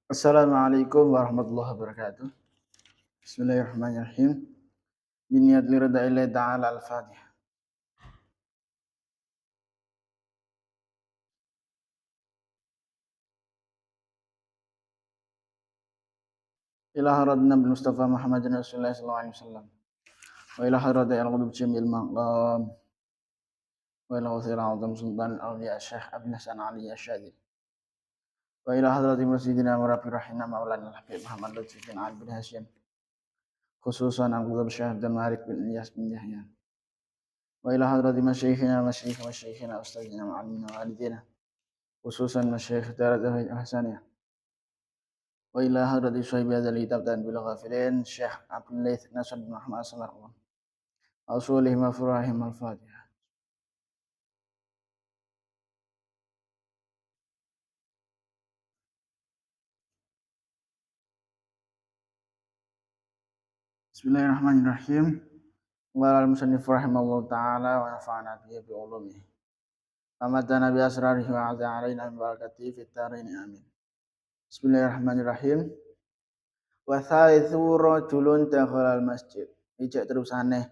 Assalamualaikum warahmatullahi wabarakatuh. Bismillahirrahmanirrahim. Biniat liridaillahi ta'ala al-Fatihah. Ila haradna bil Mustafa Muhammadin Rasulullah sallallahu alaihi wasallam. Wa ila hadrati al-qudub jamil maqam. Wa ila ghafir azam sultan al-awliya Syekh Abdul Hasan Ali Asyadili. Wa ila hadrati masjidina wa rabbi rahina maulana al-habib Muhammad Lutfi bin Ali bin Hashim. Khususan al-qudub Syekh dan Malik bin Ilyas bin Yahya. Wa ila hadrati masyayikhina ustazina ma'alimina wa walidina. Khususan masyayikh darat al-Hasaniyah. Wa ila hadrati syaibi hadzal kitab dan bil ghafilin Syekh Abdul Laith Nasr bin Muhammad sallallahu alaihi wa furahim al-Fatihah. Bismillahirrahmanirrahim. Wa al-musannif rahimallahu ta'ala wa nafa'ana bihi bi ulumihi. Amatana bi asrarihi wa aza alaina min barakatihi fit tarain amin. Bismillahirrahmanirrahim. Wa thalithu rajulun dakhala al-masjid. Ijak terusane.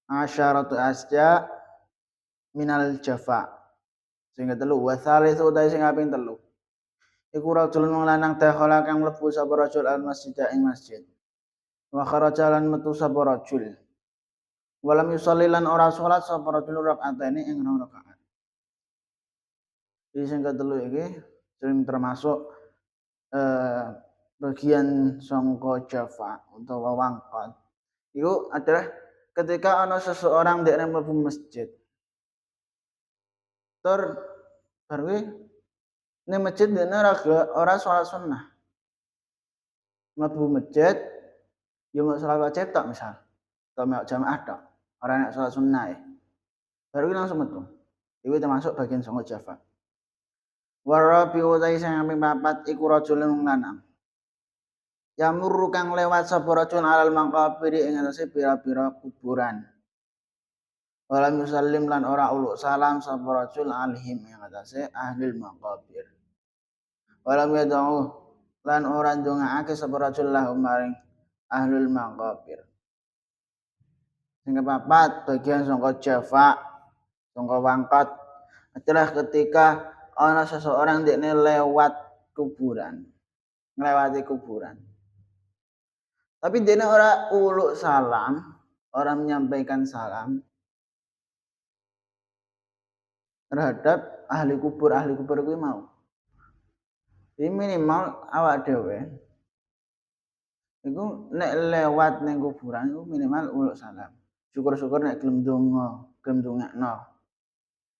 Asyaratu asja minal jafa. Sing telu wa thalithu utai sing kaping telu. Iku rajulun wong lanang dakhala kang mlebu sapa rajul al-masjid ing masjid. Wa kharaja lan metu sapa rajul. Walam yusolli lan ora salat sapa rajul rakaataini ing rong rakaat. Jadi sing ketelu iki sing termasuk bagian sangka jafa utawa wangkot. Iku adalah ketika ana seseorang ndek mlebu masjid. Tur bar kuwi ning masjid dene ora salat sunnah. Mlebu masjid yo mung salat wajib tok misal. Atau mek jamaah tok. Ora nek salat sunnah. Baru langsung metu. Iku termasuk bagian sangka jafa. Warabi utai sing kaping 4 iku rajulun lanang. Yamurru kang lewat sapa rajul alal maqabir ing atase pira-pira kuburan. Walam yusallim lan ora uluk salam sapa rajul alihim ing atase ahli maqabir. Walam yad'u lan ora ndongaake sapa rajul lahum maring ahlul maqabir. Sing kepapat bagian sangka jafa, sangka wangkat adalah ketika ana seseorang ndekne lewat kuburan. Nglewati kuburan. Tapi dene ora uluk salam, ora menyampaikan salam terhadap ahli kubur kuwi mau. Jadi minimal awak dhewe iku nek lewat ning kuburan iku minimal uluk salam. Syukur-syukur nek gelem donga, gelem ndongakno.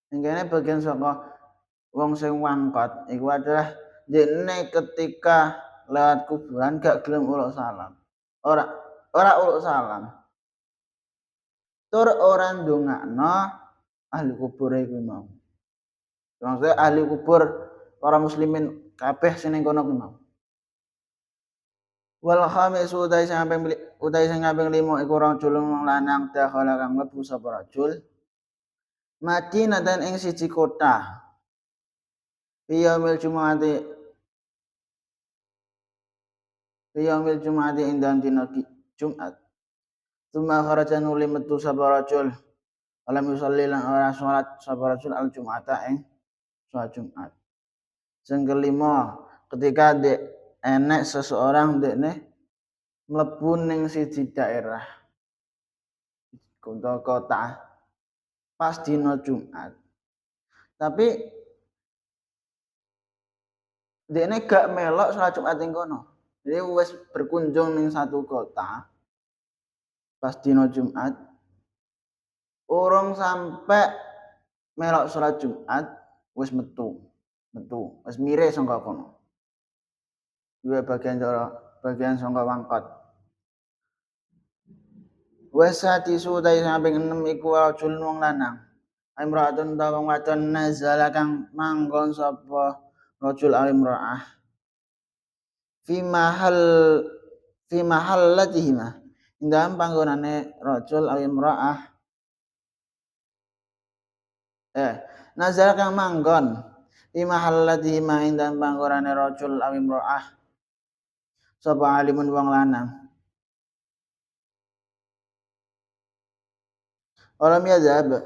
Ning kene bagian saka wong sing wangkot iku adalah dene ketika lewat kuburan gak gelem uluk salam. Ora uluk salam. Tur ora ndongakno ahli kubur iku mau. Maksudnya ahli kubur para muslimin kabeh sing ning kono kuwi mau. Wal khamis utai sing kaping 5 iku rajulun lanang dakhala kang mlebu sapa rajul Madinatan ing siji kota. Yaumil Jum'ati ing dalem dina Jumat. Tsumma kharaja nuli metu sapa rajul. Alam yusalli lan ora salat sapa rajul al-Jum'ata ing salat Jumat. Sing kelima, ketika enek seseorang ndekne mlebu ning siji daerah kota pas dina Jumat. Tapi ndekne gak melok salat Jumat ing kono. Jadi wis berkunjung ning satu kota pas dina Jumat. Urung sampe melok salat Jumat wis metu. Wis mire saka kono. Dua bagian saka wangkot. Wasati sudai samping 6 iku rajul wong lanang. Imra'atun ta wong wadon nazala kang manggon sapa rajul imra'ah. Fi mahallatihima. Indam panggonane rajul imra'ah. Nazala kang manggon fi mahallatihima indam panggonane rajul imra'ah sapa alimun wong lanang. Walam yazhab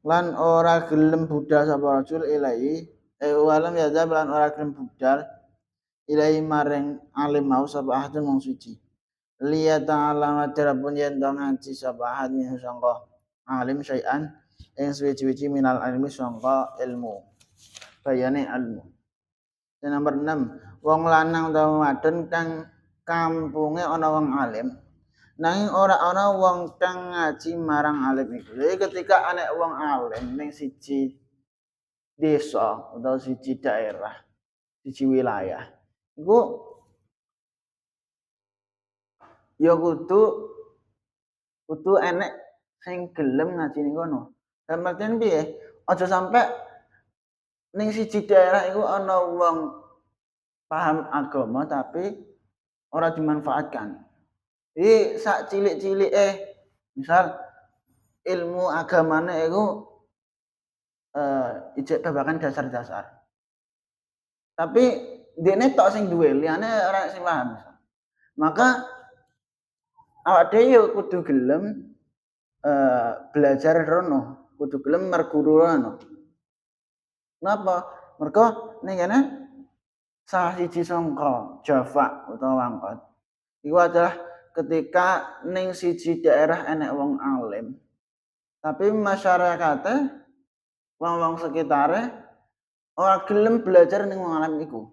lan ora gelem budal sapa rajul ilahi walam yazhab lan ora gelem budal ilahi maring alim mau sapa ahadun wong suci. Liya ta'ala madrapun yen to ngaji sapa ahad min sangka alim syai'an ing suwi-suwi minal ilmi sangka ilmu. Bayane ilmu. Dan nomor 6, wong lanang utawa wadon kang kampunge ana wong alim nanging ora ana wong kang ngaji marang alim iku. Jadi ketika ana wong alim ning siji desa utawa siji daerah, siji wilayah, iku ya kudu enek sing gelem ngaji ning kono. Dan artian piye? Aja sampe ning siji daerah iku ana wong paham agama tapi ora dimanfaatkan. Jadi sak cilik-cilike misal ilmu agamane iku ijek babagan dasar-dasar. Tapi dene tok sing duwe, liyane ora sing paham. Maka awak dhewe yo kudu gelem belajar rono, kudu gelem merguru rono. Napa? Mergo ning kene salah siji sangka Jawa utawa Wangkot iku adalah ketika ning siji daerah enek wong alim tapi masyarakate wong-wong sekitare ora gelem belajar ning wong alim iku.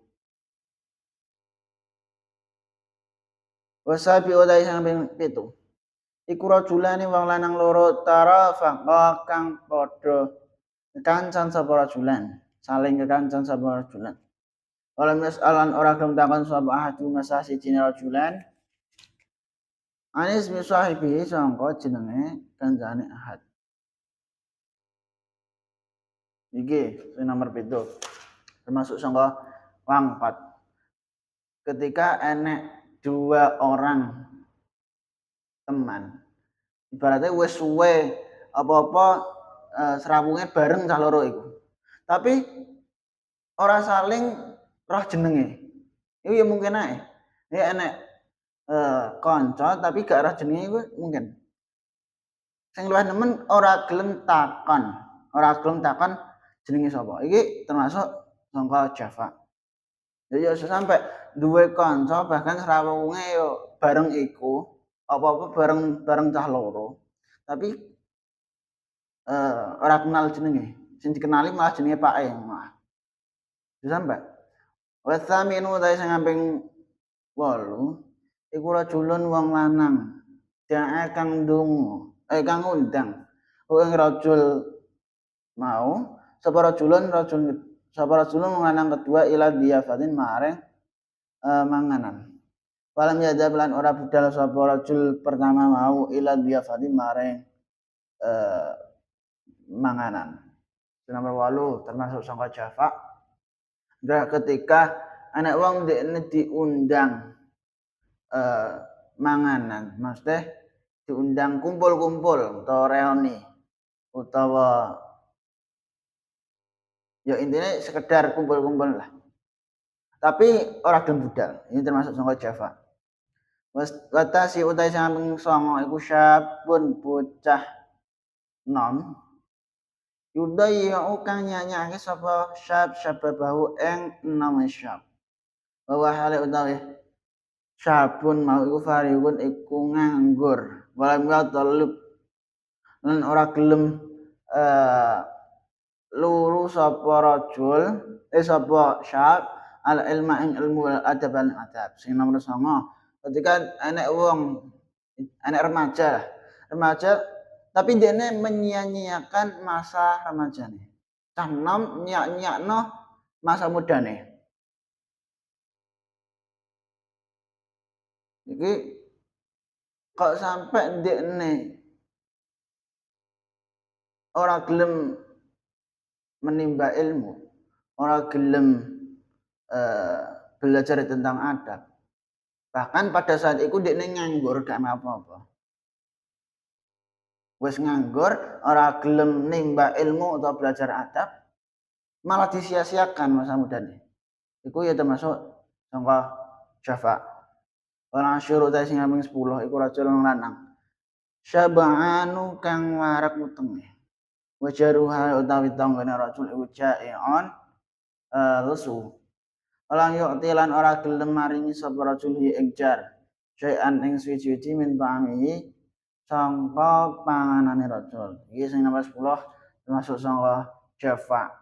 Wasabi utai samping 7. Iku rajulane wong lanang loro tarafaqa kang padha kekancan sapa rajulan, saling kekancan sapa rajulan. Walam yas'alan ora gelem takon sapa ahad masa siji rajulan. Anis misahibi sangka jenenge kancane ahad. Iki sing nomor 7. Termasuk sangka Wangkot. Ketika enek 2 orang teman, ibaratnya wis suwe apa-apa serawunge bareng cah loro iku. Tapi ora saling roh jenenge. Iku ya mungkin ae. Ya enek kanca tapi gak roh jenenge iku mungkin. Sing luwih nemen ora gelem takon jenenge sapa. Iki termasuk sangka Jawa. Jadi ya sampai duwe kanca bahkan serawunge yo bareng iku, apa-apa bareng cah loro. Tapi ora kenal jenenge. Sing dikenali malah jenenge pake malah. Sampai wasaminu ta sing kaping 8 iku rajulun wong lanang da'a kang ndonga kang ngundang ing rajul mau sapa rajulun wong lanang kedua ila diafatin maring manganan. Walam yadab lan ora budal sapa rajul pertama mau ila diafatin maring manganan. Nomor 8 termasuk sangka Jawa. Ketika anak wong dekne diundang manganan, maksudnya diundang kumpul-kumpul utawa reuni utawa ya intinya sekedar kumpul-kumpul lah. Tapi ora gelem budal. Ini termasuk sangka Jawa. Watasi utai samping songo iku syabun bocah nom yudai kang nyanyake sapa syababahu ing enome syab. Bahwa hale utawi syabun mau iku fariun iku nganggur. Walam yatallub lan ora gelem luru sapa rajul sapa syab al ilma ing ilmu al adab. Sing nomor 9 ketika anak wong anak remaja tapi dene menyia-nyiakan masa remajane. Cah nom nyak-nyakno masa mudane. Iki kok sampai ndekne ora gelem menimba ilmu, ora gelem belajar tentang adab. Bahkan pada saat itu ndekne nganggur gak apa-apa. Wis nganggur, ora gelem nimba ilmu atau belajar adab, malah disia-siakan masa mudane. Iku ya termasuk sangka Jawa. Wal asyuru ta sing kaping 10 iku rajulun lanang. Syab'anu kang warak wetenge. Wa jaruha utawi tanggane rajul iku ja'ion lesu. Walang yu'ti lan ora gelem maringi sapa rajul ing jar. Syai'an ing suwi-suwi min ta'amihi sangka panganane rajul. Iki sing nomor 10 termasuk sangka jafa.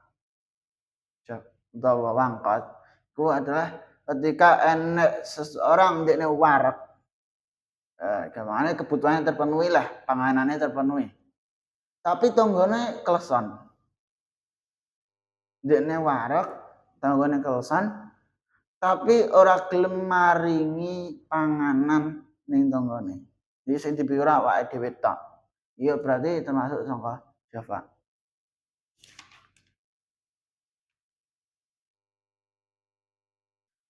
Utawa wangkot. Itu adalah ketika enek seseorang ndekne warak. Gampangane kebutuhannya terpenuhi lah, panganannya terpenuhi. Tapi tanggane kleson. Ndekne warak, tanggane kleson, tapi ora gelem maringi panganan ning tanggane. Iki sing dipikir awake dhewe tok. Iya berarti termasuk sangka jafa.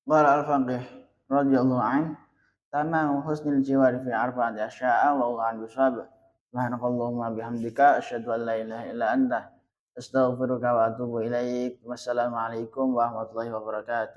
Qala al-faqih radhiyallahu anhu tamam husnul jiwari fi arba'ati asya'a wa Allah an bisawab. Subhanakallahumma bihamdika asyhadu an la ilaha illa anta astaghfiruka wa atubu ilaik. Wassalamualaikum warahmatullahi wabarakatuh.